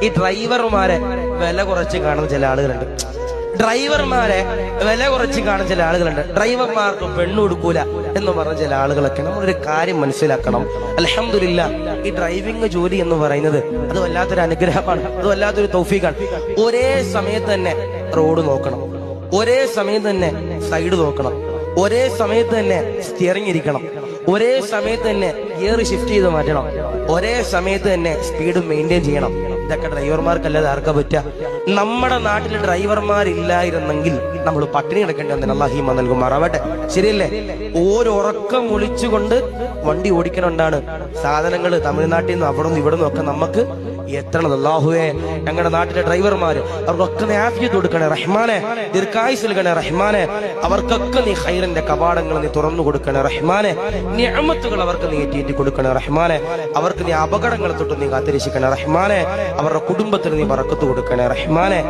ഈ ഡ്രൈവർമാരെ വില കുറച്ച് കാണുന്ന ചില ആളുകളുണ്ട്. ഡ്രൈവർമാർക്ക് പെണ്ണു കൊടുക്കൂല എന്ന് പറഞ്ഞ ചില ആളുകളൊക്കെ. നമ്മളൊരു കാര്യം മനസ്സിലാക്കണം. അൽഹംദുലില്ലാ, ഈ ഡ്രൈവിംഗ് ജോലി എന്ന് പറയുന്നത് അത് വല്ലാത്തൊരു അനുഗ്രഹമാണ്, അത് വല്ലാത്തൊരു തൗഫീഖാണ്. ഒരേ സമയത്ത് തന്നെ റോഡ് നോക്കണം, ഒരേ സമയത്ത് തന്നെ സൈഡ് നോക്കണം, ഒരേ സമയത്ത് തന്നെ സ്റ്റിയറിംഗ് ഇരിക്കണം, ഒരേ സമയത്ത് തന്നെ ഗിയർ ഷിഫ്റ്റ് ചെയ്ത് മാറ്റണം, ഒരേ സമയത്ത് തന്നെ സ്പീഡ് മെയിൻറ്റെയിൻ ചെയ്യണം. ഇതൊക്കെ ഡ്രൈവർമാർക്കല്ലാതെ ആർക്കാ പറ്റുക? നമ്മുടെ നാട്ടിൽ ഡ്രൈവർമാരില്ലായിരുന്നെങ്കിൽ നമ്മൾ പട്ടിണി കിടക്കേണ്ടി വന്നേ. അല്ലാഹു ഈമാൻ നൽകുമാറാവട്ടെ. ശരിയല്ലേ? ഓരോറക്കം ഒളിച്ചുകൊണ്ട് വണ്ടി ഓടിക്കണോണ്ടാണ് സാധനങ്ങൾ തമിഴ്നാട്ടിൽ നിന്നും അവിടെ നിന്നും ഇവിടെ നിന്നും ഒക്കെ നമുക്ക് എത്തണത്. അല്ലാഹുവേ, ഞങ്ങളുടെ നാട്ടിലെ ഡ്രൈവർമാര് അവർക്കൊക്കെ ആഫിയത്ത് കൊടുക്കണേ റഹ്മാനെ, ദീർഘായുസ്സ് നൽകണേ റഹ്മാനെ. അവർക്കൊക്കെ നീ ഖൈറിന്റെ കവാടങ്ങൾ നീ തുറന്നു കൊടുക്കണേ റഹ്മാനെ. നിഅമത്തുകൾ അവർക്ക് നീ ഏറ്റി കൊടുക്കണേ റഹ്മാനെ. അവർക്ക് നീ അപകടങ്ങളെ തൊട്ട് നീ കാത്തിരക്ഷിക്കണേ റഹ്മാനെ. അവരുടെ കുടുംബത്തിന് നീ ബറക്കത്ത് കൊടുക്കണേ റഹ്മാനെ.